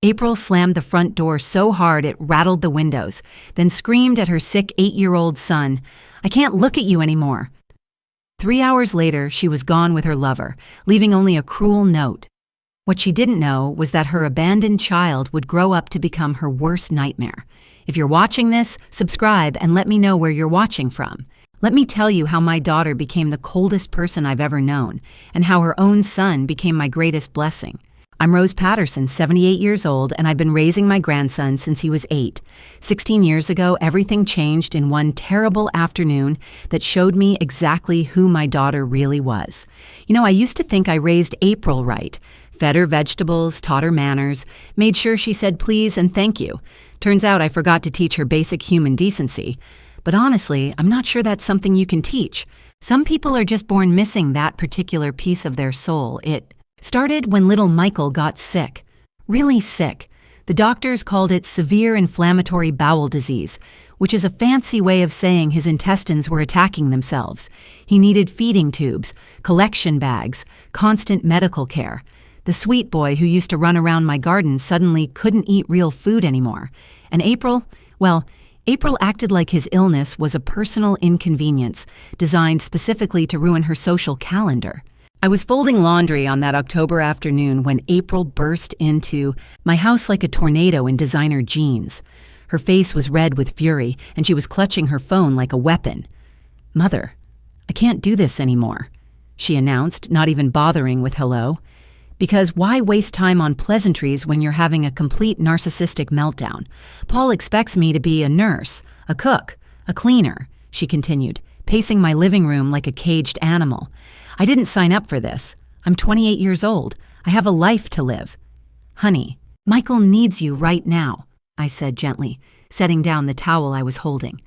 April slammed the front door so hard it rattled the windows, then screamed at her sick 8-year-old son, "I can't look at you anymore." 3 hours later, she was gone with her lover, leaving only a cruel note. What she didn't know was that her abandoned child would grow up to become her worst nightmare. If you're watching this, subscribe and let me know where you're watching from. Let me tell you how my daughter became the coldest person I've ever known, and how her own son became my greatest blessing. I'm Rose Patterson, 78 years old, and I've been raising my grandson since he was 8. 16 years ago, everything changed in one terrible afternoon that showed me exactly who my daughter really was. I used to think I raised April right. Fed her vegetables, taught her manners, made sure she said please and thank you. Turns out I forgot to teach her basic human decency. But honestly, I'm not sure that's something you can teach. Some people are just born missing that particular piece of their soul. It started when little Michael got sick. Really sick. The doctors called it severe inflammatory bowel disease, which is a fancy way of saying his intestines were attacking themselves. He needed feeding tubes, collection bags, constant medical care. The sweet boy who used to run around my garden suddenly couldn't eat real food anymore. And April acted like his illness was a personal inconvenience designed specifically to ruin her social calendar. I was folding laundry on that October afternoon when April burst into my house like a tornado in designer jeans. Her face was red with fury, and she was clutching her phone like a weapon. "Mother, I can't do this anymore," she announced, not even bothering with hello. Because why waste time on pleasantries when you're having a complete narcissistic meltdown? Paul expects me to be a nurse, a cook, a cleaner, she continued, pacing my living room like a caged animal. I didn't sign up for this. I'm 28 years old. I have a life to live. "Honey, Michael needs you right now," I said gently, setting down the towel I was holding.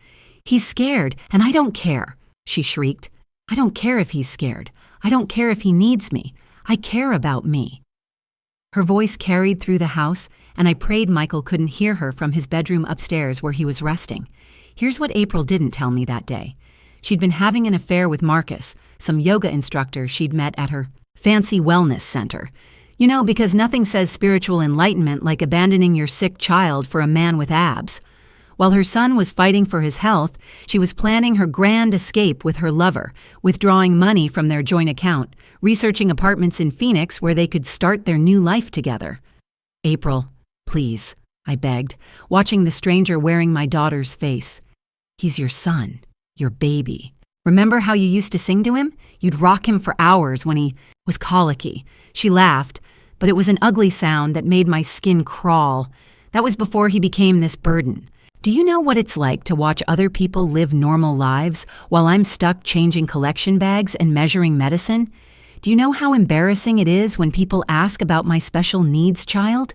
"He's scared, and I don't care," she shrieked. "I don't care if he's scared. I don't care if he needs me. I care about me." Her voice carried through the house, and I prayed Michael couldn't hear her from his bedroom upstairs where he was resting. Here's what April didn't tell me that day. She'd been having an affair with Marcus, some yoga instructor she'd met at her fancy wellness center. Because nothing says spiritual enlightenment like abandoning your sick child for a man with abs. While her son was fighting for his health, she was planning her grand escape with her lover, withdrawing money from their joint account, researching apartments in Phoenix where they could start their new life together. "April, please," I begged, watching the stranger wearing my daughter's face. "He's your son, your baby. Remember how you used to sing to him? You'd rock him for hours when he was colicky." She laughed, but it was an ugly sound that made my skin crawl. That was before he became this burden. Do you know what it's like to watch other people live normal lives while I'm stuck changing collection bags and measuring medicine? Do you know how embarrassing it is when people ask about my special needs child?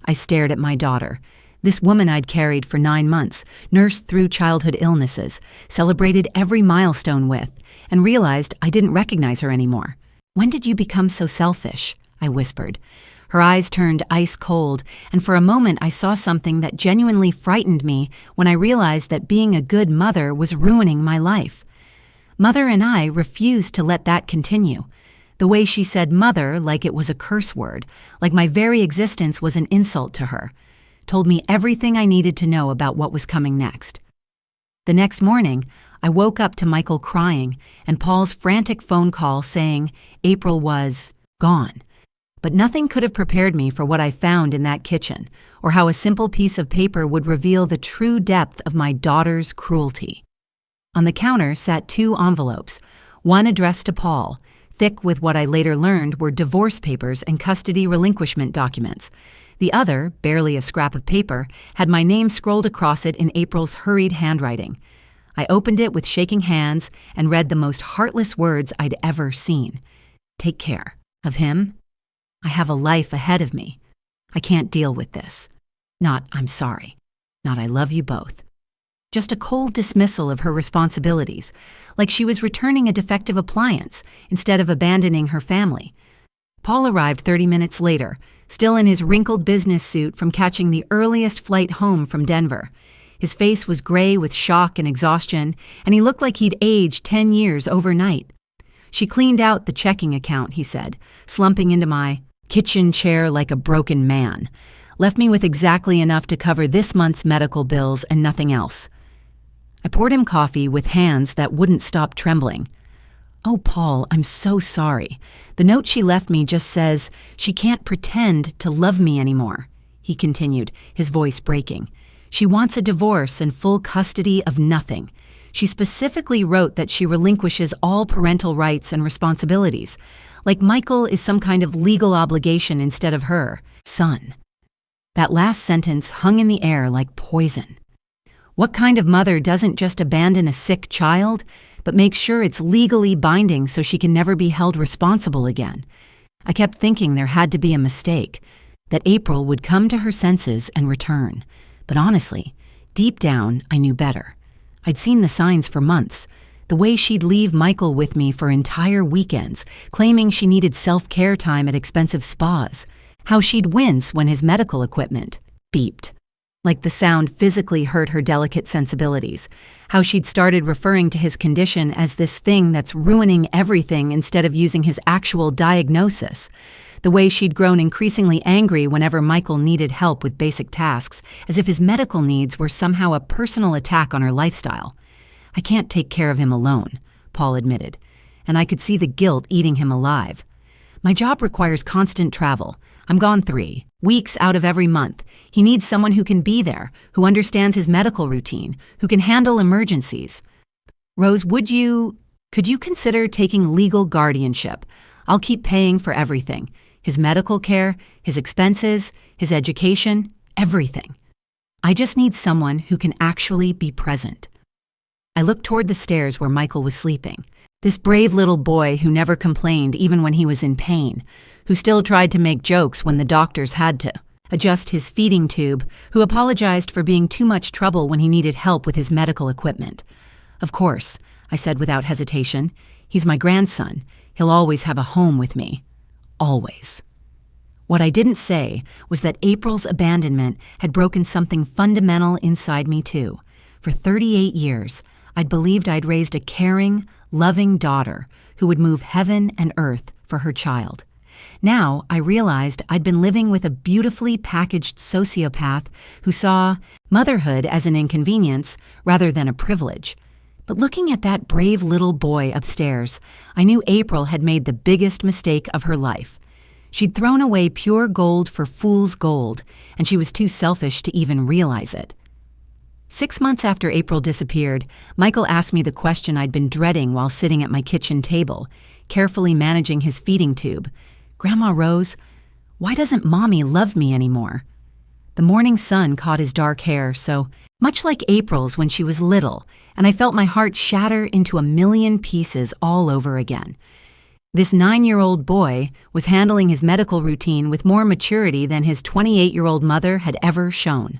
I stared at my daughter, this woman I'd carried for 9 months, nursed through childhood illnesses, celebrated every milestone with, and realized I didn't recognize her anymore. "When did you become so selfish?" I whispered. Her eyes turned ice cold, and for a moment I saw something that genuinely frightened me when I realized that being a good mother was ruining my life. Mother and I refused to let that continue. The way she said mother like it was a curse word, like my very existence was an insult to her, told me everything I needed to know about what was coming next. The next morning, I woke up to Michael crying and Paul's frantic phone call saying April was gone. But nothing could have prepared me for what I found in that kitchen, or how a simple piece of paper would reveal the true depth of my daughter's cruelty. On the counter sat 2 envelopes, one addressed to Paul, thick with what I later learned were divorce papers and custody relinquishment documents. The other, barely a scrap of paper, had my name scrolled across it in April's hurried handwriting. I opened it with shaking hands and read the most heartless words I'd ever seen. "Take care of him. I have a life ahead of me. I can't deal with this. Not, I'm sorry. Not, I love you both." Just a cold dismissal of her responsibilities, like she was returning a defective appliance instead of abandoning her family. Paul arrived 30 minutes later, still in his wrinkled business suit from catching the earliest flight home from Denver. His face was gray with shock and exhaustion, and he looked like he'd aged 10 years overnight. "She cleaned out the checking account," he said, slumping into my kitchen chair like a broken man. left me with exactly enough to cover this month's medical bills and nothing else. I poured him coffee with hands that wouldn't stop trembling. "Oh, Paul, I'm so sorry. The note she left me just says she can't pretend to love me anymore," he continued, his voice breaking. "She wants a divorce and full custody of nothing. She specifically wrote that she relinquishes all parental rights and responsibilities, like Michael is some kind of legal obligation instead of her son." That last sentence hung in the air like poison. What kind of mother doesn't just abandon a sick child, but makes sure it's legally binding so she can never be held responsible again? I kept thinking there had to be a mistake, that April would come to her senses and return. But honestly, deep down, I knew better. I'd seen the signs for months. The way she'd leave Michael with me for entire weekends, claiming she needed self-care time at expensive spas. How she'd wince when his medical equipment beeped, like the sound physically hurt her delicate sensibilities. How she'd started referring to his condition as this thing that's ruining everything instead of using his actual diagnosis. The way she'd grown increasingly angry whenever Michael needed help with basic tasks, as if his medical needs were somehow a personal attack on her lifestyle. "I can't take care of him alone," Paul admitted, and I could see the guilt eating him alive. "My job requires constant travel. I'm gone 3 weeks out of every month. He needs someone who can be there, who understands his medical routine, who can handle emergencies. Rose, could you consider taking legal guardianship? I'll keep paying for everything. His medical care, his expenses, his education, everything. I just need someone who can actually be present." I looked toward the stairs where Michael was sleeping. This brave little boy who never complained even when he was in pain, who still tried to make jokes when the doctors had to adjust his feeding tube, who apologized for being too much trouble when he needed help with his medical equipment. "Of course," I said without hesitation. "He's my grandson. He'll always have a home with me. Always." What I didn't say was that April's abandonment had broken something fundamental inside me too. For 38 years, I'd believed I'd raised a caring, loving daughter who would move heaven and earth for her child. Now I realized I'd been living with a beautifully packaged sociopath who saw motherhood as an inconvenience rather than a privilege. But looking at that brave little boy upstairs, I knew April had made the biggest mistake of her life. She'd thrown away pure gold for fool's gold, and she was too selfish to even realize it. 6 months after April disappeared, Michael asked me the question I'd been dreading while sitting at my kitchen table, carefully managing his feeding tube. "Grandma Rose, why doesn't Mommy love me anymore?" The morning sun caught his dark hair so much like April's when she was little, and I felt my heart shatter into a million pieces all over again. This 9-year-old boy was handling his medical routine with more maturity than his 28-year-old mother had ever shown.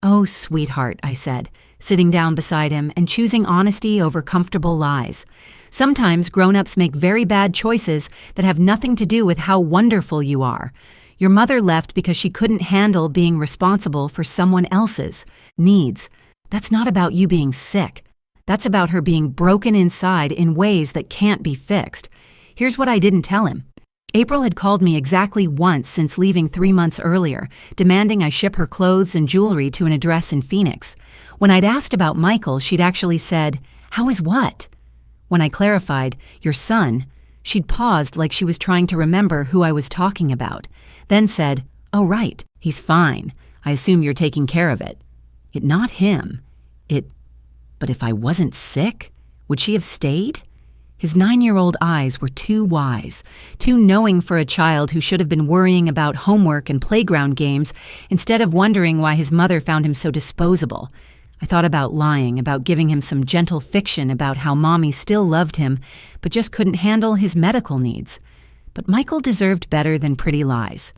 "Oh, sweetheart," I said, sitting down beside him and choosing honesty over comfortable lies. "Sometimes grown-ups make very bad choices that have nothing to do with how wonderful you are. Your mother left because she couldn't handle being responsible for someone else's needs. That's not about you being sick. That's about her being broken inside in ways that can't be fixed." Here's what I didn't tell him. April had called me exactly once since leaving 3 months earlier, demanding I ship her clothes and jewelry to an address in Phoenix. When I'd asked about Michael, she'd actually said, "How is what?" When I clarified, "Your son," she'd paused like she was trying to remember who I was talking about, then said, "Oh, right, he's fine. I assume you're taking care of it." Not him. But if I wasn't sick, would she have stayed? His 9-year-old eyes were too wise, too knowing for a child who should have been worrying about homework and playground games instead of wondering why his mother found him so disposable. I thought about lying, about giving him some gentle fiction about how Mommy still loved him, but just couldn't handle his medical needs. But Michael deserved better than pretty lies.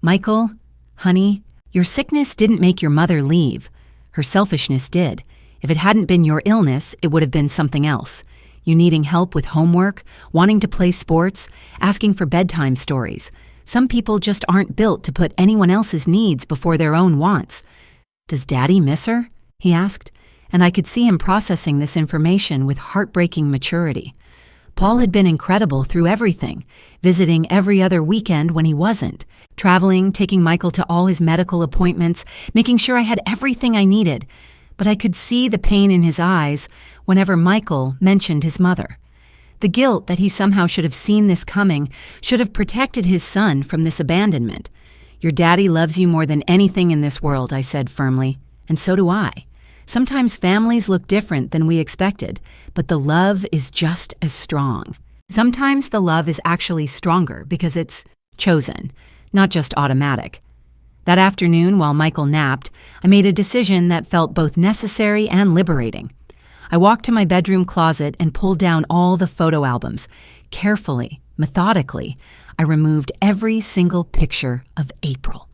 "Michael, honey, your sickness didn't make your mother leave. Her selfishness did. If it hadn't been your illness, it would have been something else. You needing help with homework, wanting to play sports, asking for bedtime stories. Some people just aren't built to put anyone else's needs before their own wants. Does Daddy miss her?" he asked, and I could see him processing this information with heartbreaking maturity. Paul had been incredible through everything, visiting every other weekend when he wasn't, traveling, taking Michael to all his medical appointments, making sure I had everything I needed. But I could see the pain in his eyes whenever Michael mentioned his mother. The guilt that he somehow should have seen this coming, should have protected his son from this abandonment. "Your daddy loves you more than anything in this world," I said firmly, "and so do I. Sometimes families look different than we expected, but the love is just as strong." Sometimes the love is actually stronger because it's chosen, not just automatic. That afternoon, while Michael napped, I made a decision that felt both necessary and liberating. I walked to my bedroom closet and pulled down all the photo albums. Carefully, methodically, I removed every single picture of April.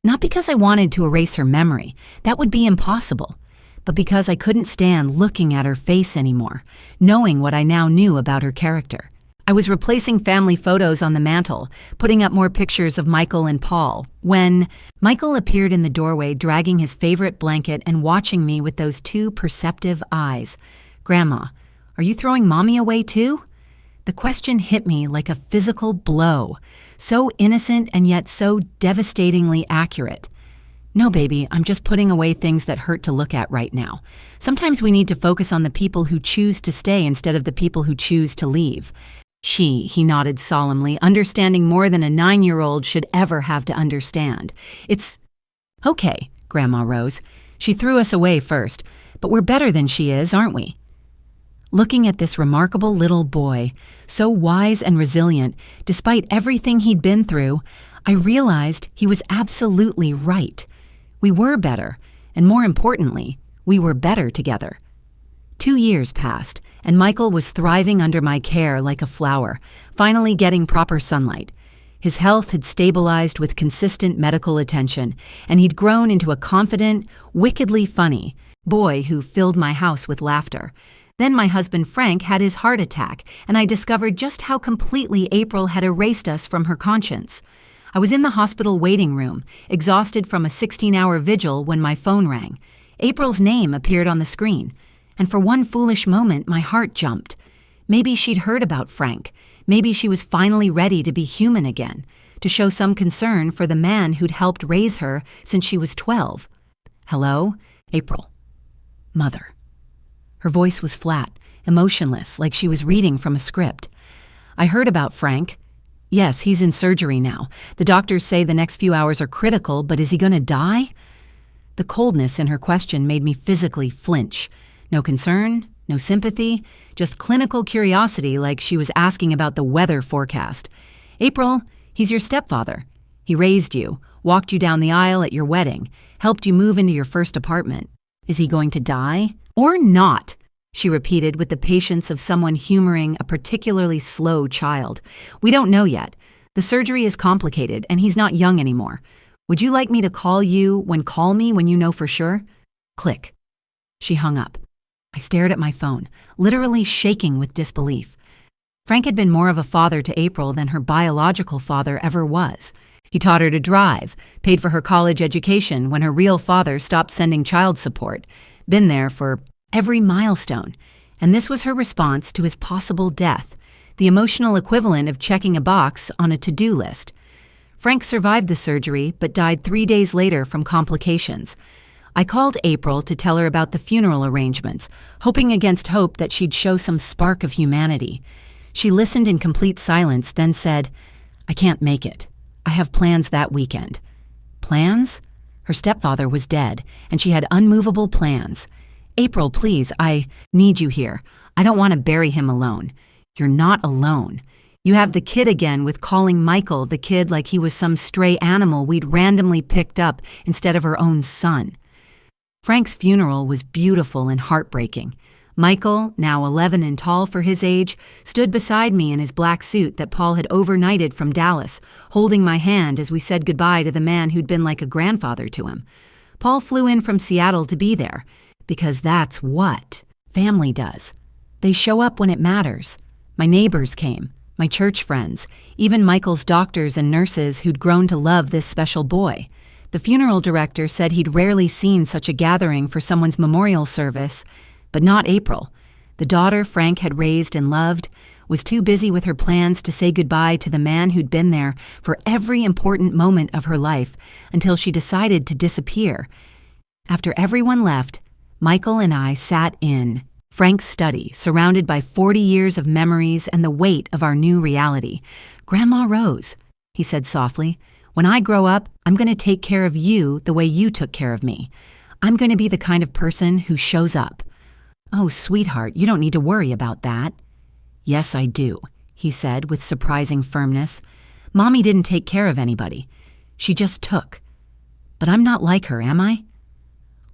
Not because I wanted to erase her memory, that would be impossible, but because I couldn't stand looking at her face anymore, knowing what I now knew about her character. I was replacing family photos on the mantle, putting up more pictures of Michael and Paul, when Michael appeared in the doorway dragging his favorite blanket and watching me with those two perceptive eyes. "Grandma, are you throwing Mommy away too?" The question hit me like a physical blow, so innocent and yet so devastatingly accurate. "No, baby, I'm just putting away things that hurt to look at right now. Sometimes we need to focus on the people who choose to stay instead of the people who choose to leave." He nodded solemnly, understanding more than a 9-year-old should ever have to understand. "It's okay," Grandma rose. "She threw us away first, but we're better than she is, aren't we?" Looking at this remarkable little boy, so wise and resilient, despite everything he'd been through, I realized he was absolutely right. We were better, and more importantly, we were better together. 2 years passed, and Michael was thriving under my care like a flower, finally getting proper sunlight. His health had stabilized with consistent medical attention, and he'd grown into a confident, wickedly funny boy who filled my house with laughter. Then my husband Frank had his heart attack, and I discovered just how completely April had erased us from her conscience. I was in the hospital waiting room, exhausted from a 16-hour vigil when my phone rang. April's name appeared on the screen, and for one foolish moment my heart jumped. Maybe she'd heard about Frank. Maybe she was finally ready to be human again, to show some concern for the man who'd helped raise her since she was 12. "Hello? April. Mother." Her voice was flat, emotionless, like she was reading from a script. "I heard about Frank. Yes, he's in surgery now. The doctors say the next few hours are critical, but is he going to die?" The coldness in her question made me physically flinch. No concern, no sympathy, just clinical curiosity, like she was asking about the weather forecast. "April, he's your stepfather. He raised you, walked you down the aisle at your wedding, helped you move into your first apartment. Is he going to die? Or not?" she repeated with the patience of someone humoring a particularly slow child. "We don't know yet. The surgery is complicated, and he's not young anymore. Would you like me to call me when you know for sure?" Click. She hung up. I stared at my phone, literally shaking with disbelief. Frank had been more of a father to April than her biological father ever was. He taught her to drive, paid for her college education when her real father stopped sending child support, been there for every milestone. And this was her response to his possible death, the emotional equivalent of checking a box on a to-do list. Frank survived the surgery, but died 3 days later from complications. I called April to tell her about the funeral arrangements, hoping against hope that she'd show some spark of humanity. She listened in complete silence, then said, "I can't make it. I have plans that weekend." Plans? Her stepfather was dead, and she had unmovable plans. "April, please, I need you here. I don't want to bury him alone." "You're not alone. You have the kid again with calling Michael the kid like he was some stray animal we'd randomly picked up instead of her own son." Frank's funeral was beautiful and heartbreaking. Michael, now 11 and tall for his age, stood beside me in his black suit that Paul had overnighted from Dallas, holding my hand as we said goodbye to the man who'd been like a grandfather to him. Paul flew in from Seattle to be there, because that's what family does. They show up when it matters. My neighbors came, my church friends, even Michael's doctors and nurses who'd grown to love this special boy. The funeral director said he'd rarely seen such a gathering for someone's memorial service, but not April. The daughter Frank had raised and loved was too busy with her plans to say goodbye to the man who'd been there for every important moment of her life until she decided to disappear. After everyone left, Michael and I sat in Frank's study, surrounded by 40 years of memories and the weight of our new reality. "Grandma Rose," he said softly, "when I grow up, I'm going to take care of you the way you took care of me. I'm going to be the kind of person who shows up." "Oh, sweetheart, you don't need to worry about that." "Yes, I do," he said with surprising firmness. "Mommy didn't take care of anybody. She just took. But I'm not like her, am I?"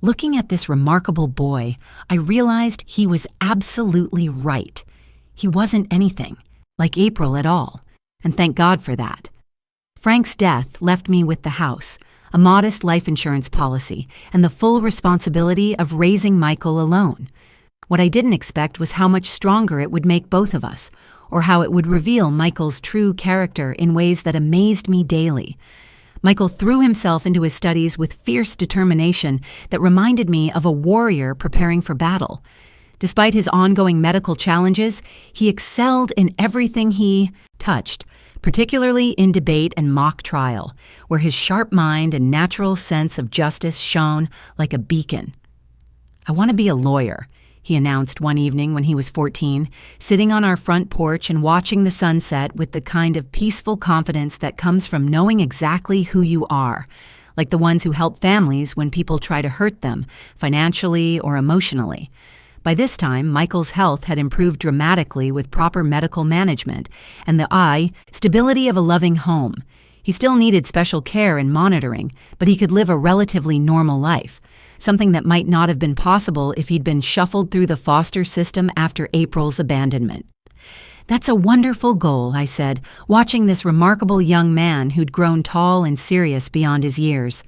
Looking at this remarkable boy, I realized he was absolutely right. He wasn't anything like April at all, and thank God for that. Frank's death left me with the house, a modest life insurance policy, and the full responsibility of raising Michael alone. What I didn't expect was how much stronger it would make both of us, or how it would reveal Michael's true character in ways that amazed me daily. Michael threw himself into his studies with fierce determination that reminded me of a warrior preparing for battle. Despite his ongoing medical challenges, he excelled in everything he touched, particularly in debate and mock trial, where his sharp mind and natural sense of justice shone like a beacon. "I want to be a lawyer," he announced one evening when he was 14, sitting on our front porch and watching the sunset with the kind of peaceful confidence that comes from knowing exactly who you are, like the ones who help families when people try to hurt them, financially or emotionally. By this time, Michael's health had improved dramatically with proper medical management and the stability of a loving home. He still needed special care and monitoring, but he could live a relatively normal life, something that might not have been possible if he'd been shuffled through the foster system after April's abandonment. "That's a wonderful goal," I said, watching this remarkable young man who'd grown tall and serious beyond his years.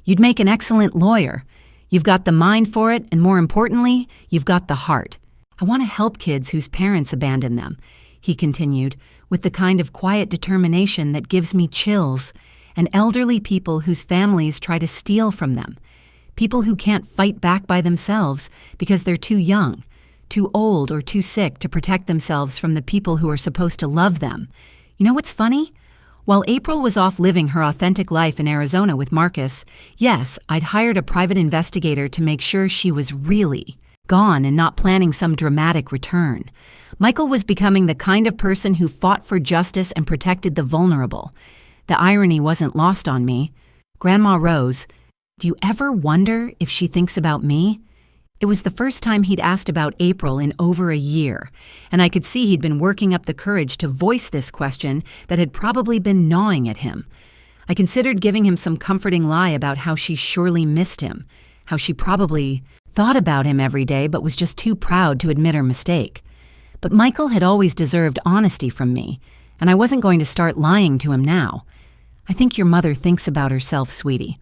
"You'd make an excellent lawyer. You've got the mind for it, and more importantly, you've got the heart. I want to help kids whose parents abandon them," he continued, with the kind of quiet determination that gives me chills, and elderly people whose families try to steal from them. People who can't fight back by themselves because they're too young, too old, or too sick to protect themselves from the people who are supposed to love them. You know what's funny? While April was off living her authentic life in Arizona with Marcus, yes, I'd hired a private investigator to make sure she was really gone and not planning some dramatic return. Michael was becoming the kind of person who fought for justice and protected the vulnerable. The irony wasn't lost on me. "Grandma Rose, do you ever wonder if she thinks about me?" It was the first time he'd asked about April in over a year, and I could see he'd been working up the courage to voice this question that had probably been gnawing at him. I considered giving him some comforting lie about how she surely missed him, how she probably thought about him every day but was just too proud to admit her mistake. But Michael had always deserved honesty from me, and I wasn't going to start lying to him now. "I think your mother thinks about herself, sweetie.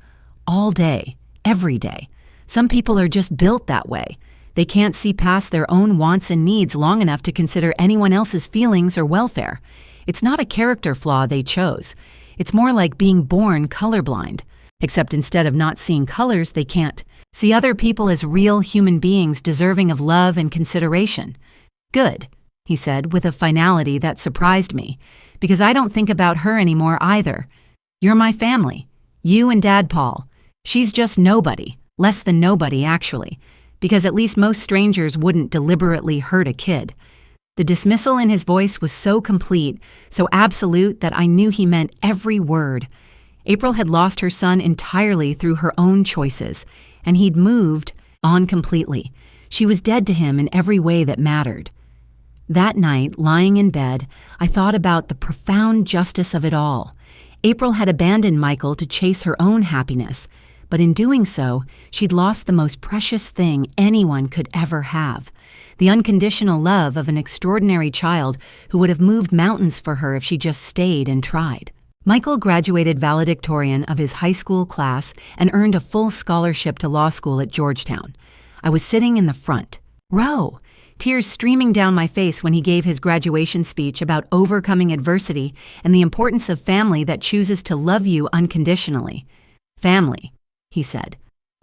All day, every day. Some people are just built that way. They can't see past their own wants and needs long enough to consider anyone else's feelings or welfare. It's not a character flaw they chose. It's more like being born colorblind. Except instead of not seeing colors, they can't see other people as real human beings deserving of love and consideration." "Good," he said with a finality that surprised me, "because I don't think about her anymore either. You're my family. You and Dad Paul. She's just nobody, less than nobody actually, because at least most strangers wouldn't deliberately hurt a kid." The dismissal in his voice was so complete, so absolute that I knew he meant every word. April had lost her son entirely through her own choices, and he'd moved on completely. She was dead to him in every way that mattered. That night, lying in bed, I thought about the profound justice of it all. April had abandoned Michael to chase her own happiness, but in doing so, she'd lost the most precious thing anyone could ever have, the unconditional love of an extraordinary child who would have moved mountains for her if she just stayed and tried. Michael graduated valedictorian of his high school class and earned a full scholarship to law school at Georgetown. I was sitting in the front row, tears streaming down my face when he gave his graduation speech about overcoming adversity and the importance of family that chooses to love you unconditionally. "Family," he said,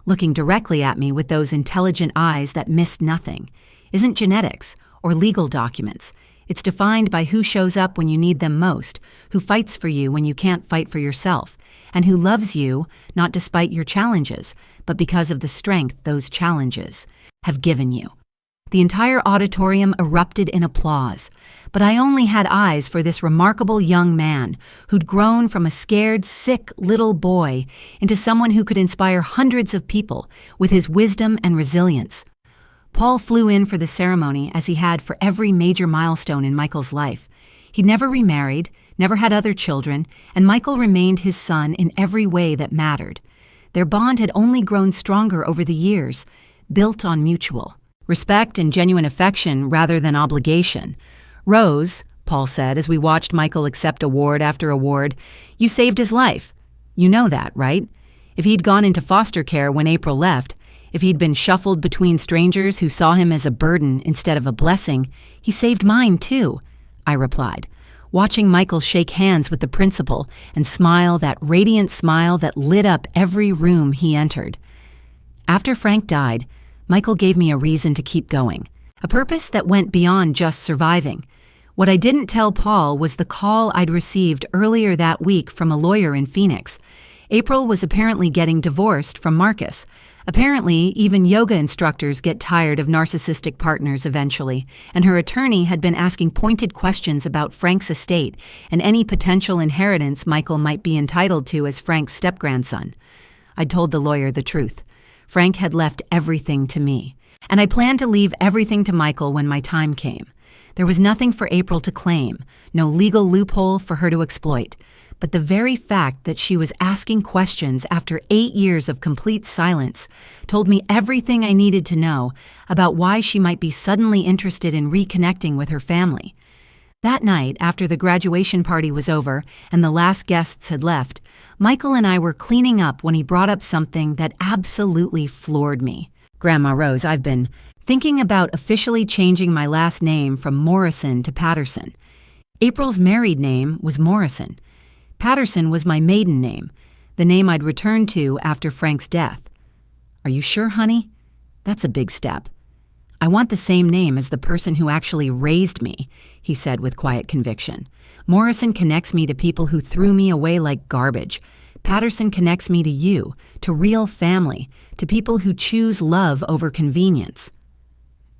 looking directly at me with those intelligent eyes that missed nothing. isn't genetics or legal documents. It's defined by who shows up when you need them most, who fights for you when you can't fight for yourself, and who loves you not despite your challenges, but because of the strength those challenges have given you. The entire auditorium erupted in applause, but I only had eyes for this remarkable young man who'd grown from a scared, sick little boy into someone who could inspire hundreds of people with his wisdom and resilience. Paul flew in for the ceremony as he had for every major milestone in Michael's life. He'd never remarried, never had other children, and Michael remained his son in every way that mattered. Their bond had only grown stronger over the years, built on mutual respect and genuine affection rather than obligation. "Rose," Paul said as we watched Michael accept award after award, "you saved his life. You know that, right? If he'd gone into foster care when April left, if he'd been shuffled between strangers who saw him as a burden instead of a blessing, he saved mine too," I replied, watching Michael shake hands with the principal and smile that radiant smile that lit up every room he entered. After Frank died, Michael gave me a reason to keep going, a purpose that went beyond just surviving. What I didn't tell Paul was the call I'd received earlier that week from a lawyer in Phoenix. April was apparently getting divorced from Marcus. Apparently, even yoga instructors get tired of narcissistic partners eventually, and her attorney had been asking pointed questions about Frank's estate and any potential inheritance Michael might be entitled to as Frank's step-grandson. I'd told the lawyer the truth. Frank had left everything to me, and I planned to leave everything to Michael when my time came. There was nothing for April to claim, no legal loophole for her to exploit. But the very fact that she was asking questions after 8 years of complete silence told me everything I needed to know about why she might be suddenly interested in reconnecting with her family. That night, after the graduation party was over and the last guests had left, Michael and I were cleaning up when he brought up something that absolutely floored me. "Grandma Rose, I've been thinking about officially changing my last name from Morrison to Patterson. April's married name was Morrison. Patterson was my maiden name, the name I'd returned to after Frank's death." "Are you sure, honey? That's a big step." "I want the same name as the person who actually raised me," he said with quiet conviction. "Morrison connects me to people who threw me away like garbage. Patterson connects me to you, to real family, to people who choose love over convenience."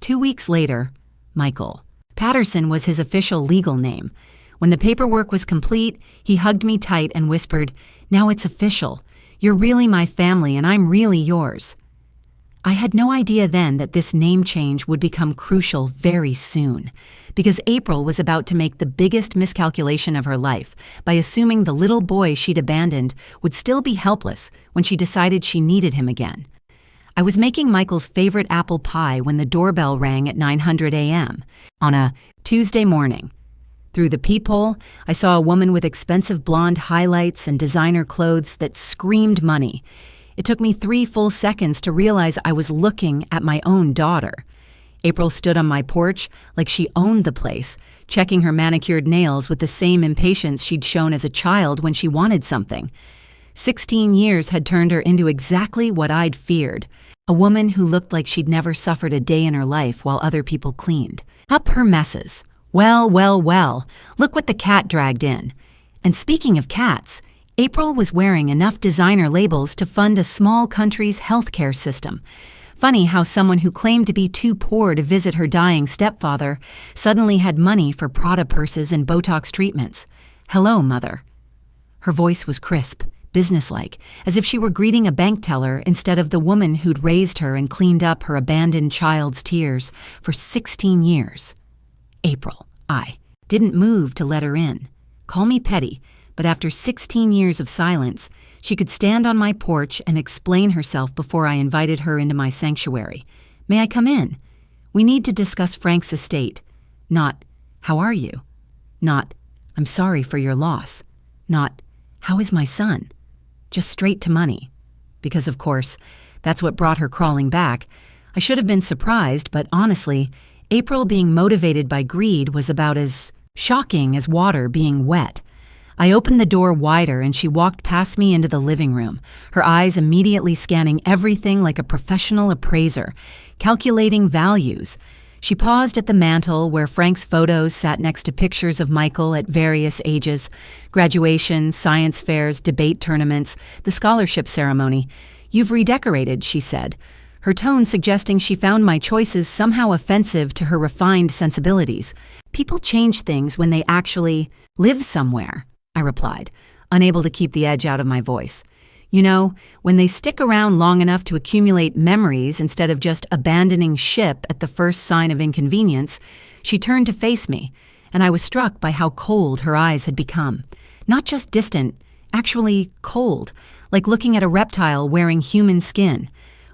2 weeks later, Michael. Patterson was his official legal name. When the paperwork was complete, he hugged me tight and whispered, "Now it's official. You're really my family and I'm really yours." I had no idea then that this name change would become crucial very soon, because April was about to make the biggest miscalculation of her life by assuming the little boy she'd abandoned would still be helpless when she decided she needed him again. I was making Michael's favorite apple pie when the doorbell rang at 9:00 a.m. on a Tuesday morning. Through the peephole, I saw a woman with expensive blonde highlights and designer clothes that screamed money. It took me 3 full seconds to realize I was looking at my own daughter. April stood on my porch like she owned the place, checking her manicured nails with the same impatience she'd shown as a child when she wanted something. 16 years had turned her into exactly what I'd feared, a woman who looked like she'd never suffered a day in her life while other people cleaned. Up her messes. Well, well, well, look what the cat dragged in. And speaking of cats, April was wearing enough designer labels to fund a small country's healthcare system. Funny how someone who claimed to be too poor to visit her dying stepfather suddenly had money for Prada purses and Botox treatments. "Hello, Mother." Her voice was crisp, businesslike, as if she were greeting a bank teller instead of the woman who'd raised her and cleaned up her abandoned child's tears for 16 years. April. I didn't move to let her in. Call me petty, but after 16 years of silence, she could stand on my porch and explain herself before I invited her into my sanctuary. "May I come in? We need to discuss Frank's estate." Not, "How are you?" Not, "I'm sorry for your loss." Not, "How is my son?" Just straight to money. Because, of course, that's what brought her crawling back. I should have been surprised, but honestly, April being motivated by greed was about as shocking as water being wet. I opened the door wider and she walked past me into the living room, her eyes immediately scanning everything like a professional appraiser, calculating values. She paused at the mantel where Frank's photos sat next to pictures of Michael at various ages: graduation, science fairs, debate tournaments, the scholarship ceremony. "You've redecorated," she said, her tone suggesting she found my choices somehow offensive to her refined sensibilities. "People change things when they actually live somewhere," I replied, unable to keep the edge out of my voice. "You know, when they stick around long enough to accumulate memories instead of just abandoning ship at the first sign of inconvenience." She turned to face me, and I was struck by how cold her eyes had become. Not just distant, actually cold, like looking at a reptile wearing human skin.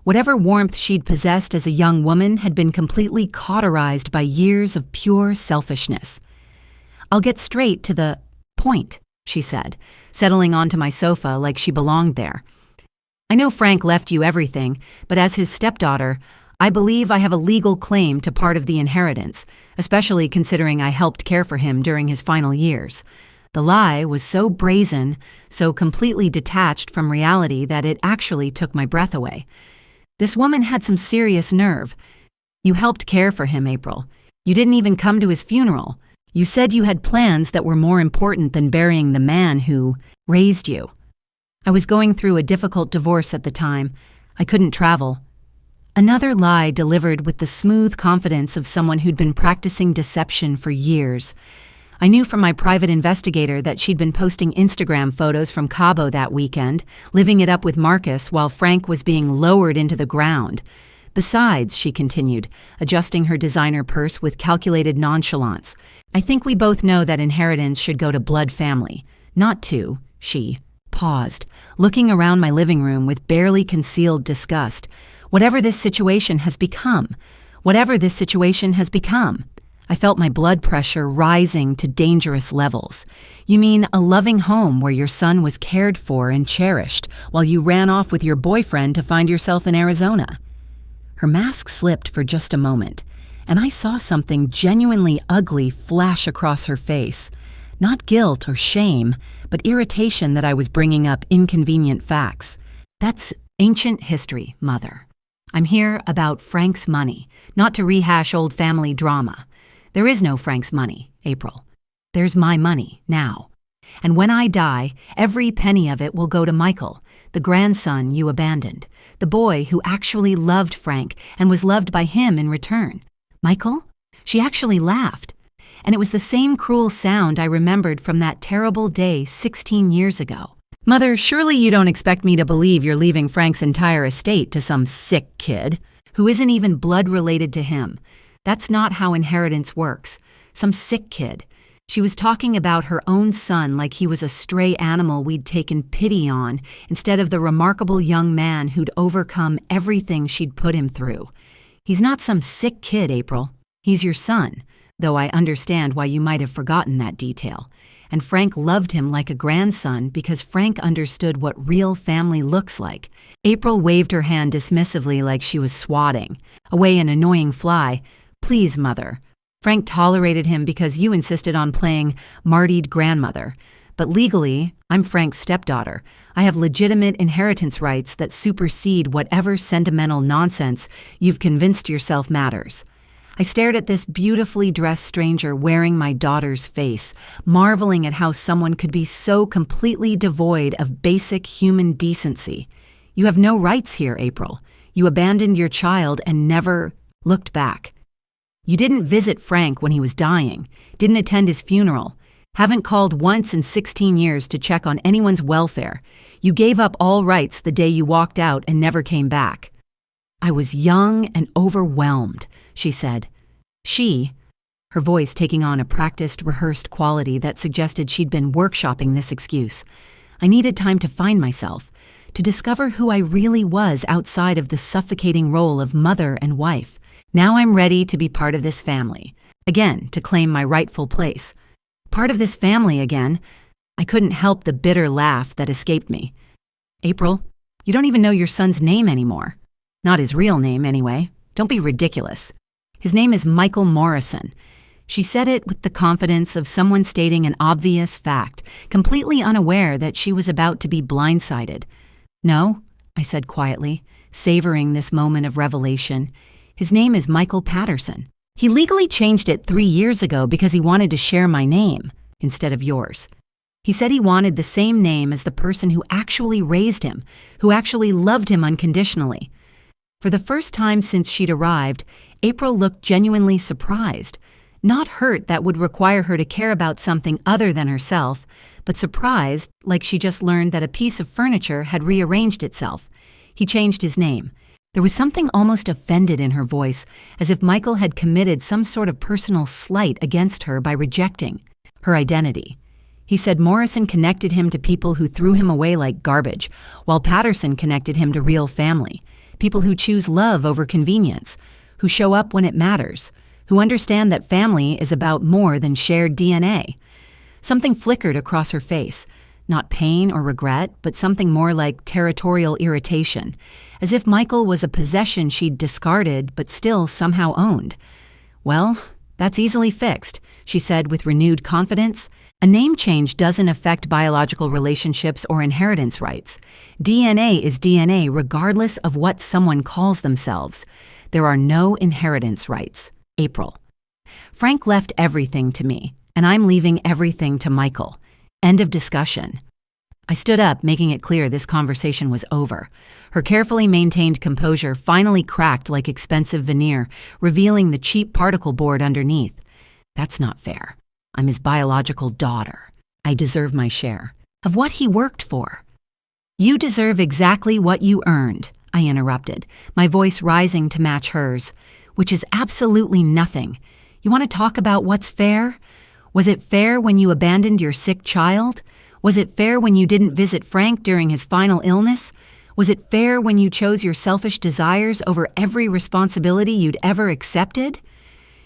Whatever warmth she'd possessed as a young woman had been completely cauterized by years of pure selfishness. "I'll get straight to the point," she said, settling onto my sofa like she belonged there. "I know Frank left you everything, but as his stepdaughter, I believe I have a legal claim to part of the inheritance, especially considering I helped care for him during his final years." The lie was so brazen, so completely detached from reality that it actually took my breath away. This woman had some serious nerve. "You helped care for him, April. You didn't even come to his funeral. You said you had plans that were more important than burying the man who raised you." I was going through a difficult divorce at the time. I couldn't travel. Another lie delivered with the smooth confidence of someone who'd been practicing deception for years. I knew from my private investigator that she'd been posting Instagram photos from Cabo that weekend, living it up with Marcus while Frank was being lowered into the ground. "Besides," she continued, adjusting her designer purse with calculated nonchalance, "I think we both know that inheritance should go to blood family, not to." She paused, looking around my living room with barely concealed disgust. "Whatever this situation has become. Whatever this situation has become." I felt my blood pressure rising to dangerous levels. "You mean a loving home where your son was cared for and cherished while you ran off with your boyfriend to find yourself in Arizona?" Her mask slipped for just a moment, and I saw something genuinely ugly flash across her face. Not guilt or shame, but irritation that I was bringing up inconvenient facts. "That's ancient history, Mother. I'm here about Frank's money, not to rehash old family drama. There is no Frank's money, April. There's my money now. And when I die, every penny of it will go to Michael, the grandson you abandoned, the boy who actually loved Frank and was loved by him in return." "Michael?" She actually laughed. And it was the same cruel sound I remembered from that terrible day 16 years ago. "Mother, surely you don't expect me to believe you're leaving Frank's entire estate to some sick kid who isn't even blood related to him. That's not how inheritance works. Some sick kid." She was talking about her own son like he was a stray animal we'd taken pity on, instead of the remarkable young man who'd overcome everything she'd put him through. "He's not some sick kid, April. He's your son, though I understand why you might have forgotten that detail. And Frank loved him like a grandson because Frank understood what real family looks like." April waved her hand dismissively like she was swatting away an annoying fly. "Please, Mother. Frank tolerated him because you insisted on playing martyred grandmother. But legally, I'm Frank's stepdaughter. I have legitimate inheritance rights that supersede whatever sentimental nonsense you've convinced yourself matters." I stared at this beautifully dressed stranger wearing my daughter's face, marveling at how someone could be so completely devoid of basic human decency. "You have no rights here, April. You abandoned your child and never looked back. You didn't visit Frank when he was dying, didn't attend his funeral, haven't called once in 16 years to check on anyone's welfare. You gave up all rights the day you walked out and never came back." "I was young and overwhelmed," she said. She, her voice taking on a practiced, rehearsed quality that suggested she'd been workshopping this excuse. "I needed time to find myself, to discover who I really was outside of the suffocating role of mother and wife. Now I'm ready to be part of this family, again, to claim my rightful place. Part of this family again." I couldn't help the bitter laugh that escaped me. "April, you don't even know your son's name anymore. Not his real name, anyway. Don't be ridiculous. His name is Michael Morrison." She said it with the confidence of someone stating an obvious fact, completely unaware that she was about to be blindsided. "No," I said quietly, savoring this moment of revelation. "His name is Michael Patterson. He legally changed it 3 years ago because he wanted to share my name instead of yours. He said he wanted the same name as the person who actually raised him, who actually loved him unconditionally. For the first time since she'd arrived, April looked genuinely surprised. Not hurt that would require her to care about something other than herself, but surprised like she just learned that a piece of furniture had rearranged itself. He changed his name. There was something almost offended in her voice, as if Michael had committed some sort of personal slight against her by rejecting her identity. He said Morrison connected him to people who threw him away like garbage, while Patterson connected him to real family, people who choose love over convenience, who show up when it matters, who understand that family is about more than shared DNA. Something flickered across her face, not pain or regret, but something more like territorial irritation, as if Michael was a possession she'd discarded but still somehow owned. "Well, that's easily fixed," she said with renewed confidence. "A name change doesn't affect biological relationships or inheritance rights. DNA is DNA regardless of what someone calls themselves. There are no inheritance rights." April. "Frank left everything to me, and I'm leaving everything to Michael. End of discussion." I stood up, making it clear this conversation was over. Her carefully maintained composure finally cracked like expensive veneer, revealing the cheap particle board underneath. "That's not fair. I'm his biological daughter. I deserve my share of what he worked for." "You deserve exactly what you earned," I interrupted, my voice rising to match hers, "which is absolutely nothing. You want to talk about what's fair? Was it fair when you abandoned your sick child? Was it fair when you didn't visit Frank during his final illness? Was it fair when you chose your selfish desires over every responsibility you'd ever accepted?"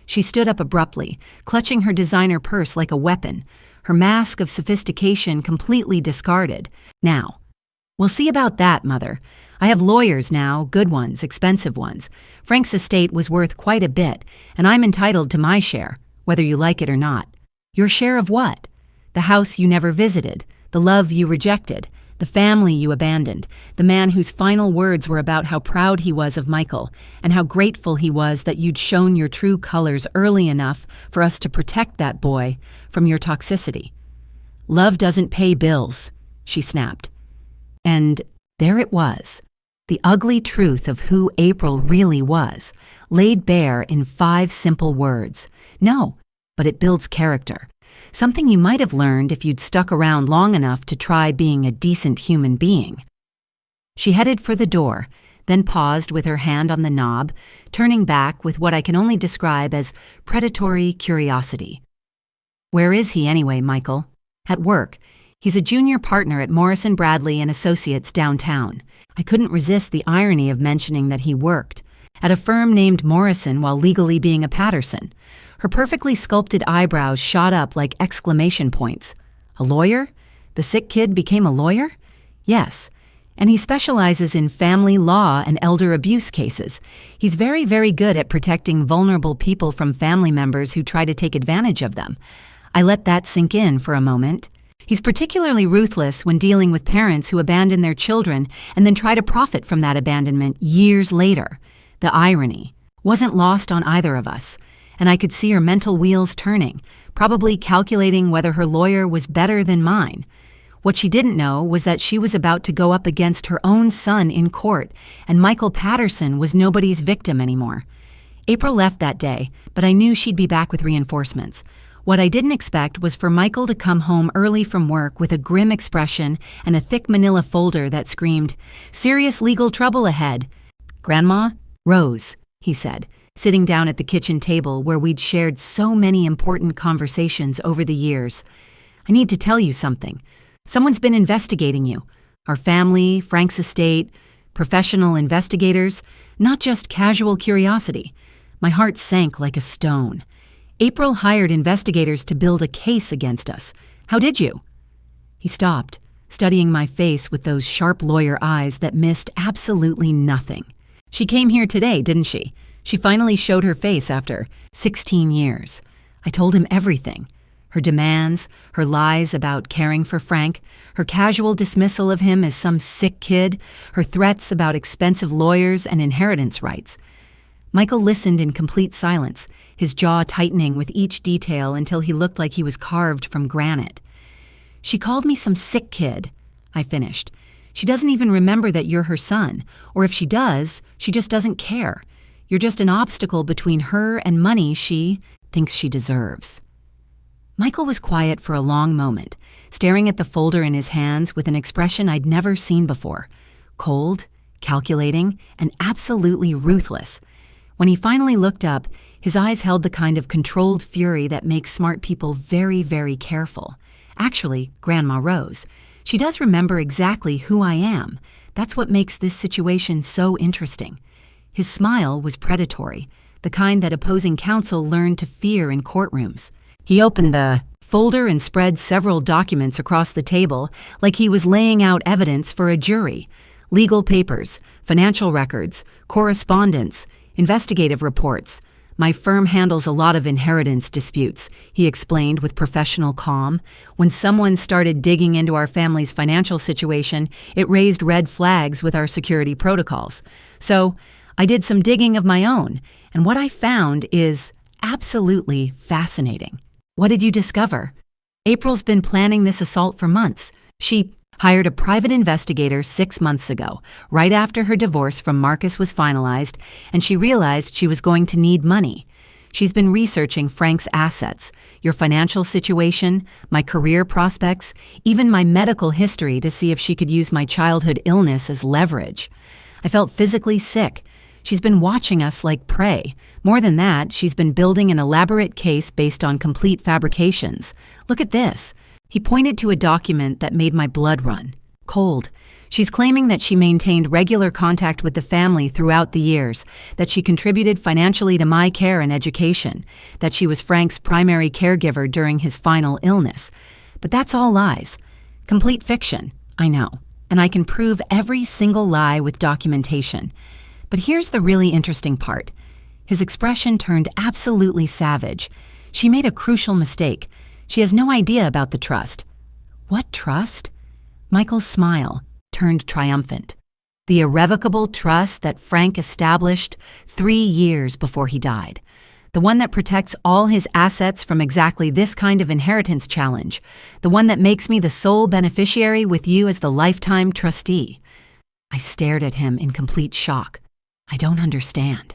She stood up abruptly, clutching her designer purse like a weapon, her mask of sophistication completely discarded. "Now, we'll see about that, Mother. I have lawyers now, good ones, expensive ones. Frank's estate was worth quite a bit, and I'm entitled to my share, whether you like it or not." "Your share of what?" "The house you never visited, the love you rejected, the family you abandoned, the man whose final words were about how proud he was of Michael and how grateful he was that you'd shown your true colors early enough for us to protect that boy from your toxicity." "Love doesn't pay bills," she snapped. And there it was, the ugly truth of who April really was, laid bare in 5 simple words. No, but it builds character. Something you might have learned if you'd stuck around long enough to try being a decent human being. She headed for the door, then paused with her hand on the knob, turning back with what I can only describe as predatory curiosity. "Where is he anyway, Michael?" "At work. He's a junior partner at Morrison Bradley and Associates downtown." I couldn't resist the irony of mentioning that he worked at a firm named Morrison while legally being a Patterson. Her perfectly sculpted eyebrows shot up like exclamation points. "A lawyer? The sick kid became a lawyer?" "Yes, and he specializes in family law and elder abuse cases. He's very, very good at protecting vulnerable people from family members who try to take advantage of them." I let that sink in for a moment. "He's particularly ruthless when dealing with parents who abandon their children and then try to profit from that abandonment years later." The irony wasn't lost on either of us, and I could see her mental wheels turning, probably calculating whether her lawyer was better than mine. What she didn't know was that she was about to go up against her own son in court, and Michael Patterson was nobody's victim anymore. April left that day, but I knew she'd be back with reinforcements. What I didn't expect was for Michael to come home early from work with a grim expression and a thick manila folder that screamed, "Serious legal trouble ahead." "Grandma?" "Rose," he said, sitting down at the kitchen table where we'd shared so many important conversations over the years. "I need to tell you something. Someone's been investigating you. Our family, Frank's estate, professional investigators, not just casual curiosity." My heart sank like a stone. "April hired investigators to build a case against us. How did you?" He stopped, studying my face with those sharp lawyer eyes that missed absolutely nothing. "She came here today, didn't she? She finally showed her face after 16 years. I told him everything. Her demands, her lies about caring for Frank, her casual dismissal of him as some sick kid, her threats about expensive lawyers and inheritance rights. Michael listened in complete silence, his jaw tightening with each detail until he looked like he was carved from granite. "She called me some sick kid," I finished. "She doesn't even remember that you're her son, or if she does, she just doesn't care. You're just an obstacle between her and money she thinks she deserves." Michael was quiet for a long moment, staring at the folder in his hands with an expression I'd never seen before. Cold, calculating, and absolutely ruthless. When he finally looked up, his eyes held the kind of controlled fury that makes smart people very, very careful. Actually, Grandma Rose. She does remember exactly who I am. That's what makes this situation so interesting. His smile was predatory, the kind that opposing counsel learned to fear in courtrooms. He opened the folder and spread several documents across the table like he was laying out evidence for a jury. Legal papers, financial records, correspondence, investigative reports. "My firm handles a lot of inheritance disputes," he explained with professional calm. "When someone started digging into our family's financial situation, it raised red flags with our security protocols. So I did some digging of my own, and what I found is absolutely fascinating." "What did you discover?" "April's been planning this assault for months. She hired a private investigator 6 months ago, right after her divorce from Marcus was finalized, and she realized she was going to need money. She's been researching Frank's assets, your financial situation, my career prospects, even my medical history to see if she could use my childhood illness as leverage. I felt physically sick. She's been watching us like prey. More than that, she's been building an elaborate case based on complete fabrications. Look at this." He pointed to a document that made my blood run. Cold. "She's claiming that she maintained regular contact with the family throughout the years, that she contributed financially to my care and education, that she was Frank's primary caregiver during his final illness. But that's all lies. Complete fiction, I know, and I can prove every single lie with documentation. But here's the really interesting part." His expression turned absolutely savage. "She made a crucial mistake. She has no idea about the trust." "What trust?" Michael's smile turned triumphant. "The irrevocable trust that Frank established 3 years before he died. The one that protects all his assets from exactly this kind of inheritance challenge. The one that makes me the sole beneficiary with you as the lifetime trustee." I stared at him in complete shock. "I don't understand."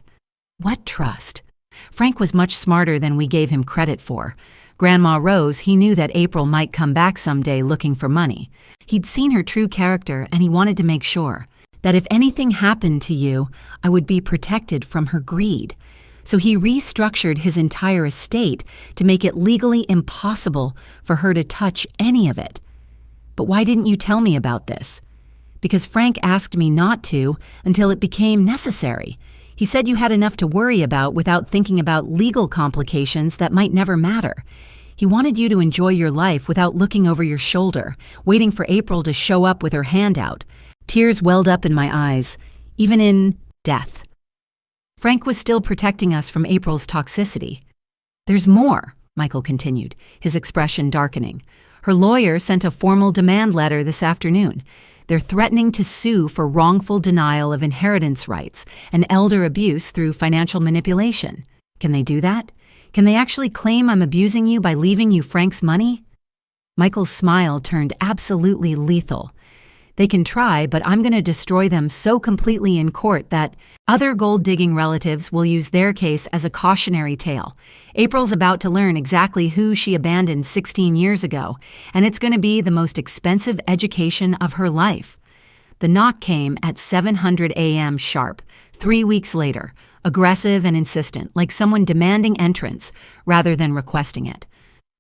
"What trust?" Frank was much smarter than we gave him credit for. Grandma Rose, he knew that April might come back someday looking for money. He'd seen her true character, and he wanted to make sure that if anything happened to you, I would be protected from her greed. So he restructured his entire estate to make it legally impossible for her to touch any of it. "But why didn't you tell me about this?" "Because Frank asked me not to until it became necessary. He said you had enough to worry about without thinking about legal complications that might never matter. He wanted you to enjoy your life without looking over your shoulder, waiting for April to show up with her hand out." Tears welled up in my eyes, even in death. Frank was still protecting us from April's toxicity. "There's more," Michael continued, his expression darkening. "Her lawyer sent a formal demand letter this afternoon. They're threatening to sue for wrongful denial of inheritance rights and elder abuse through financial manipulation. Can they do that? Can they actually claim I'm abusing you by leaving you Frank's money?" Michael's smile turned absolutely lethal. "They can try, but I'm going to destroy them so completely in court that other gold-digging relatives will use their case as a cautionary tale. April's about to learn exactly who she abandoned 16 years ago, and it's going to be the most expensive education of her life." The knock came at 7:00 a.m. sharp, 3 weeks later, aggressive and insistent, like someone demanding entrance rather than requesting it.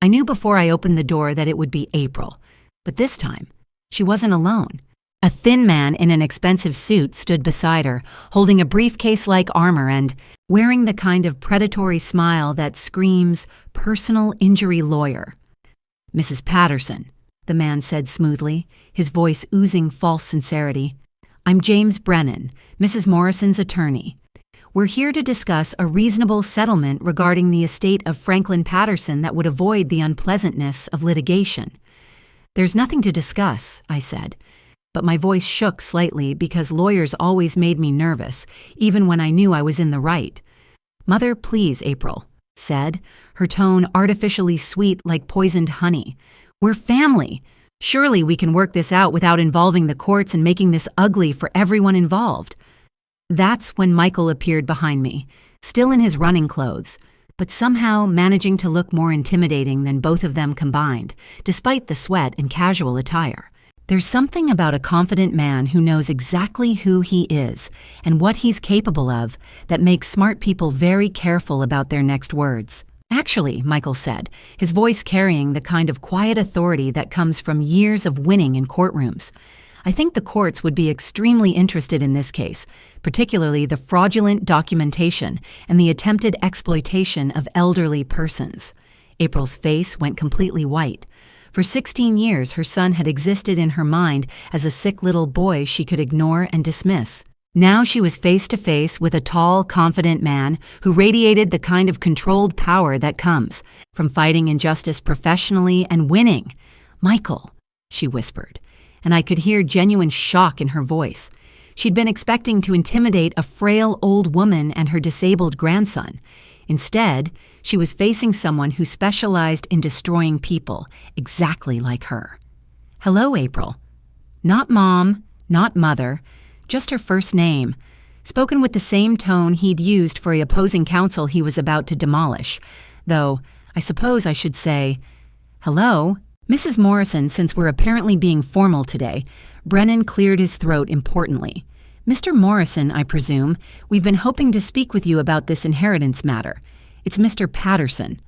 I knew before I opened the door that it would be April, but this time, she wasn't alone. A thin man in an expensive suit stood beside her, holding a briefcase-like armor and wearing the kind of predatory smile that screams, "personal injury lawyer." "Mrs. Patterson," the man said smoothly, his voice oozing false sincerity. "I'm James Brennan, Mrs. Morrison's attorney. We're here to discuss a reasonable settlement regarding the estate of Franklin Patterson that would avoid the unpleasantness of litigation." "There's nothing to discuss," I said. But my voice shook slightly because lawyers always made me nervous, even when I knew I was in the right. "Mother, please, April," said, her tone artificially sweet like poisoned honey. "We're family. Surely we can work this out without involving the courts and making this ugly for everyone involved." That's when Michael appeared behind me, still in his running clothes, but somehow managing to look more intimidating than both of them combined, despite the sweat and casual attire. There's something about a confident man who knows exactly who he is and what he's capable of that makes smart people very careful about their next words. "Actually," Michael said, his voice carrying the kind of quiet authority that comes from years of winning in courtrooms, "I think the courts would be extremely interested in this case, particularly the fraudulent documentation and the attempted exploitation of elderly persons." April's face went completely white. For 16 years, her son had existed in her mind as a sick little boy she could ignore and dismiss. Now she was face to face with a tall, confident man who radiated the kind of controlled power that comes from fighting injustice professionally and winning. "Michael," she whispered, and I could hear genuine shock in her voice. She'd been expecting to intimidate a frail old woman and her disabled grandson. Instead, she was facing someone who specialized in destroying people, exactly like her. "Hello, April." Not mom, not mother, just her first name, spoken with the same tone he'd used for the opposing counsel he was about to demolish. Though, I suppose I should say, "Hello, Mrs. Morrison," since we're apparently being formal today. Brennan cleared his throat importantly. "Mr. Morrison, I presume. We've been hoping to speak with you about this inheritance matter. It's Mr. Patterson."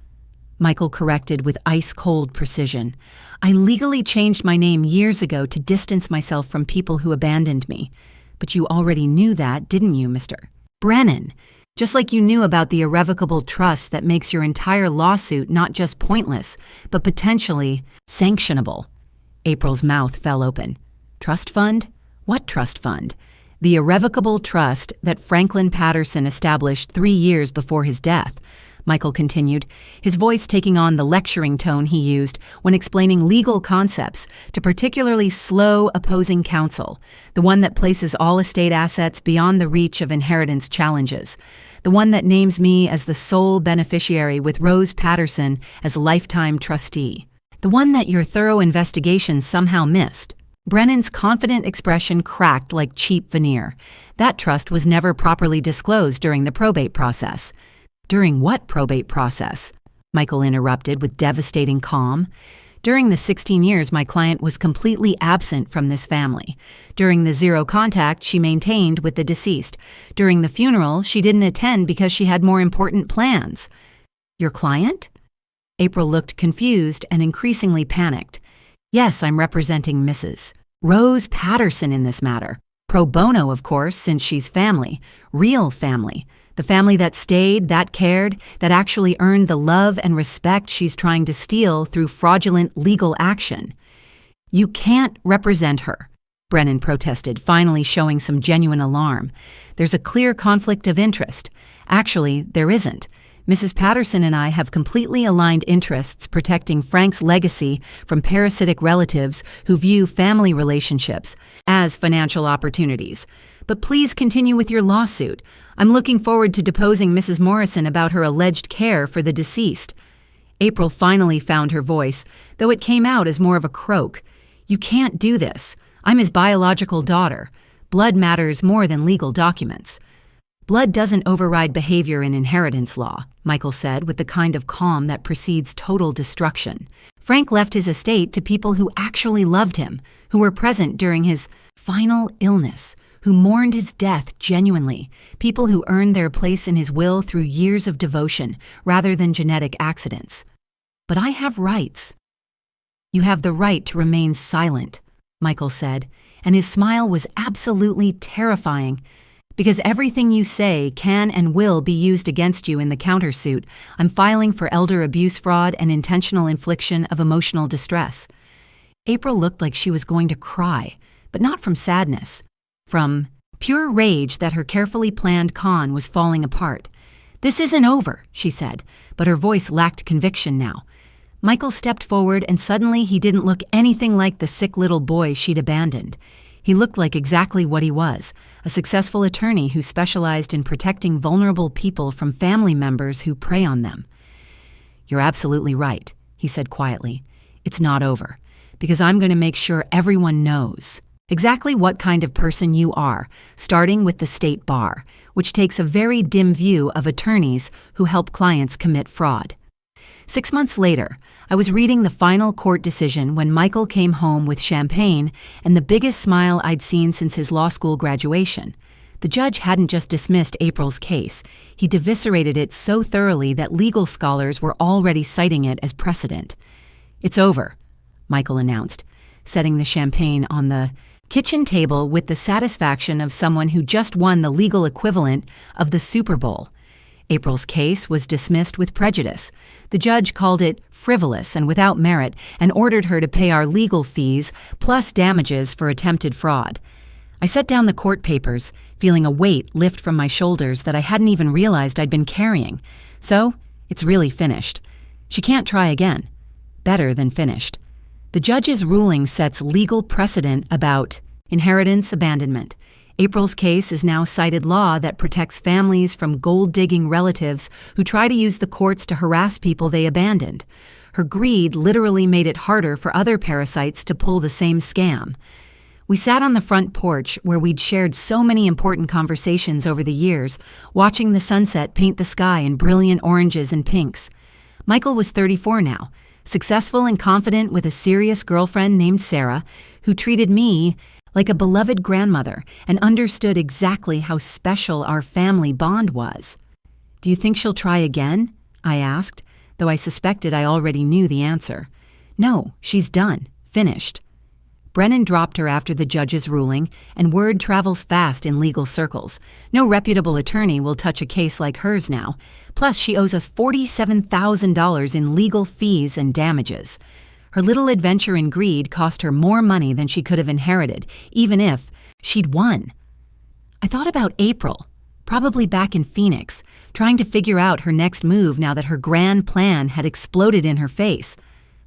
Michael corrected with ice-cold precision. "I legally changed my name years ago to distance myself from people who abandoned me. But you already knew that, didn't you, Mr. Brennan? Just like you knew about the irrevocable trust that makes your entire lawsuit not just pointless, but potentially sanctionable." April's mouth fell open. "Trust fund? What trust fund?" "The irrevocable trust that Franklin Patterson established 3 years before his death," Michael continued, his voice taking on the lecturing tone he used when explaining legal concepts to particularly slow opposing counsel, the one that places all estate assets beyond the reach of inheritance challenges, the one that names me as the sole beneficiary with Rose Patterson as lifetime trustee, the one that your thorough investigation somehow missed. Brennan's confident expression cracked like cheap veneer. That trust was never properly disclosed during the probate process. "During what probate process?" Michael interrupted with devastating calm. "During the 16 years my client was completely absent from this family. During the zero contact she maintained with the deceased. During the funeral she didn't attend because she had more important plans." "Your client?" April looked confused and increasingly panicked. "Yes, I'm representing Mrs. Rose Patterson in this matter. Pro bono, of course, since she's family. Real family. The family that stayed, that cared, that actually earned the love and respect she's trying to steal through fraudulent legal action." "You can't represent her," Brennan protested, finally showing some genuine alarm. "There's a clear conflict of interest. Actually, there isn't. Mrs. Patterson and I have completely aligned interests protecting Frank's legacy from parasitic relatives who view family relationships as financial opportunities. But please continue with your lawsuit. I'm looking forward to deposing Mrs. Morrison about her alleged care for the deceased." April finally found her voice, though it came out as more of a croak. "You can't do this. I'm his biological daughter. Blood matters more than legal documents." "Blood doesn't override behavior in inheritance law," Michael said with the kind of calm that precedes total destruction. "Frank left his estate to people who actually loved him, who were present during his final illness, who mourned his death genuinely, people who earned their place in his will through years of devotion rather than genetic accidents. But I have rights." "You have the right to remain silent," Michael said, and his smile was absolutely terrifying. "Because everything you say can and will be used against you in the countersuit I'm filing for elder abuse fraud and intentional infliction of emotional distress." April looked like she was going to cry, but not from sadness. From pure rage that her carefully planned con was falling apart. "This isn't over," she said, but her voice lacked conviction now. Michael stepped forward and suddenly he didn't look anything like the sick little boy she'd abandoned. He looked like exactly what he was, a successful attorney who specialized in protecting vulnerable people from family members who prey on them. "You're absolutely right," he said quietly. "It's not over, because I'm going to make sure everyone knows exactly what kind of person you are, starting with the state bar, which takes a very dim view of attorneys who help clients commit fraud." 6 months later, I was reading the final court decision when Michael came home with champagne and the biggest smile I'd seen since his law school graduation. The judge hadn't just dismissed April's case, he eviscerated it so thoroughly that legal scholars were already citing it as precedent. "It's over," Michael announced, setting the champagne on the kitchen table with the satisfaction of someone who just won the legal equivalent of the Super Bowl. April's case was dismissed with prejudice. The judge called it frivolous and without merit and ordered her to pay our legal fees plus damages for attempted fraud. I set down the court papers, feeling a weight lift from my shoulders that I hadn't even realized I'd been carrying. So, it's really finished. She can't try again. Better than finished. The judge's ruling sets legal precedent about inheritance abandonment. April's case is now cited law that protects families from gold-digging relatives who try to use the courts to harass people they abandoned. Her greed literally made it harder for other parasites to pull the same scam. We sat on the front porch where we'd shared so many important conversations over the years, watching the sunset paint the sky in brilliant oranges and pinks. Michael was 34 now, successful and confident with a serious girlfriend named Sarah, who treated me like a beloved grandmother and understood exactly how special our family bond was. "Do you think she'll try again?" I asked, though I suspected I already knew the answer. "No, she's done. Finished." Brennan dropped her after the judge's ruling, and word travels fast in legal circles. No reputable attorney will touch a case like hers now. Plus, she owes us $47,000 in legal fees and damages. Her little adventure in greed cost her more money than she could have inherited, even if she'd won. I thought about April, probably back in Phoenix, trying to figure out her next move now that her grand plan had exploded in her face.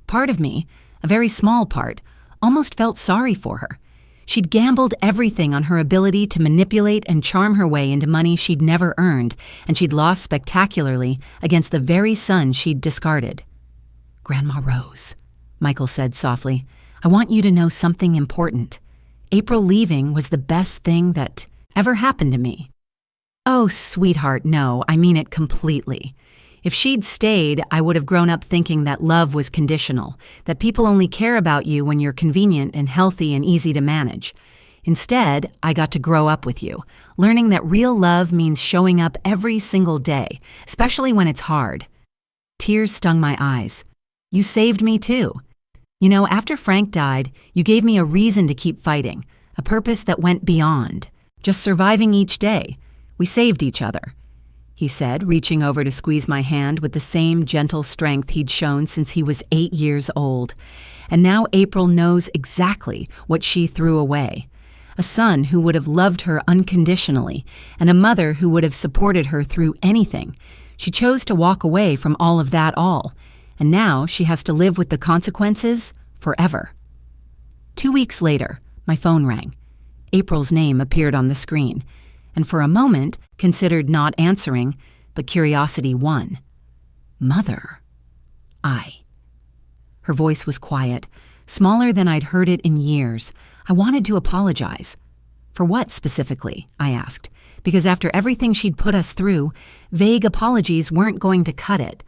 Part of me, a very small part, almost felt sorry for her. She'd gambled everything on her ability to manipulate and charm her way into money she'd never earned, and she'd lost spectacularly against the very son she'd discarded. "Grandma Rose," Michael said softly, "I want you to know something important. April leaving was the best thing that ever happened to me." "Oh, sweetheart, no, I mean it completely. If she'd stayed, I would have grown up thinking that love was conditional, that people only care about you when you're convenient and healthy and easy to manage. Instead, I got to grow up with you, learning that real love means showing up every single day, especially when it's hard." Tears stung my eyes. "You saved me too. You know, after Frank died, you gave me a reason to keep fighting, a purpose that went beyond just surviving each day. We saved each other," he said, reaching over to squeeze my hand with the same gentle strength he'd shown since he was 8 years old. And now April knows exactly what she threw away. A son who would have loved her unconditionally, and a mother who would have supported her through anything. She chose to walk away from all of that and now she has to live with the consequences forever. 2 weeks later, my phone rang. April's name appeared on the screen, and for a moment considered not answering, but curiosity won. "Mother." Her voice was quiet, smaller than I'd heard it in years. I wanted to apologize. "For what specifically?" I asked, because after everything she'd put us through, vague apologies weren't going to cut it.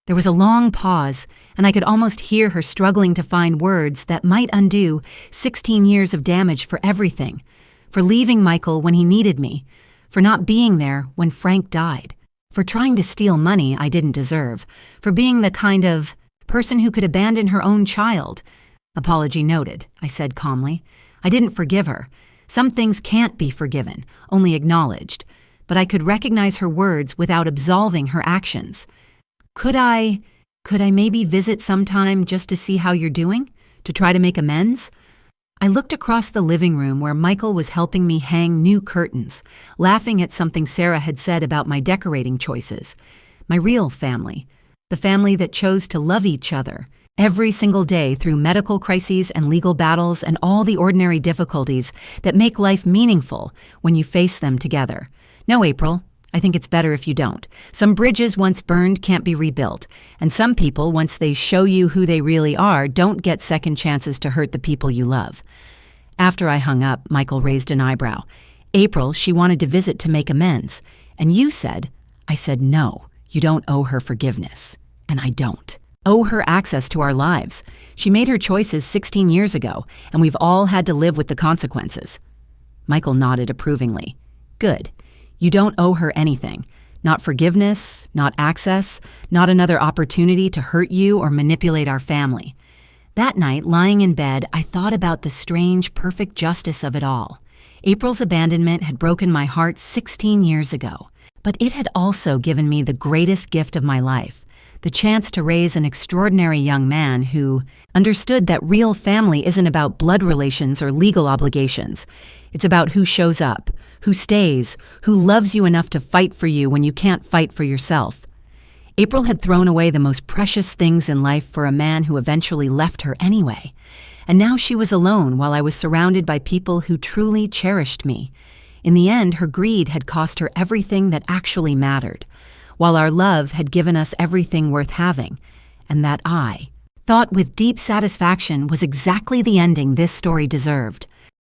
There was a long pause, and I could almost hear her struggling to find words that might undo 16 years of damage for everything. For leaving Michael when he needed me, for not being there when Frank died, for trying to steal money I didn't deserve, for being the kind of person who could abandon her own child. "Apology noted," I said calmly. I didn't forgive her. Some things can't be forgiven, only acknowledged. But I could recognize her words without absolving her actions. Could I maybe visit sometime just to see how you're doing? To try to make amends? I looked across the living room where Michael was helping me hang new curtains, laughing at something Sarah had said about my decorating choices. My real family, the family that chose to love each other, Every single day through medical crises and legal battles and all the ordinary difficulties that make life meaningful when you face them together. No, April, I think it's better if you don't. Some bridges once burned can't be rebuilt, and some people, once they show you who they really are, don't get second chances to hurt the people you love. After I hung up, Michael raised an eyebrow. April, she wanted to visit to make amends. And you said, I said, no, you don't owe her forgiveness. And I don't. Owe her access to our lives. She made her choices 16 years ago, and we've all had to live with the consequences. Michael nodded approvingly. Good. You don't owe her anything. Not forgiveness, not access, not another opportunity to hurt you or manipulate our family. That night, lying in bed, I thought about the strange, perfect justice of it all. April's abandonment had broken my heart 16 years ago, but it had also given me the greatest gift of my life, the chance to raise an extraordinary young man who understood that real family isn't about blood relations or legal obligations. It's about who shows up, who stays, who loves you enough to fight for you when you can't fight for yourself. April had thrown away the most precious things in life for a man who eventually left her anyway. And now she was alone while I was surrounded by people who truly cherished me. In the end, her greed had cost her everything that actually mattered, while our love had given us everything worth having, and that I thought with deep satisfaction was exactly the ending this story deserved.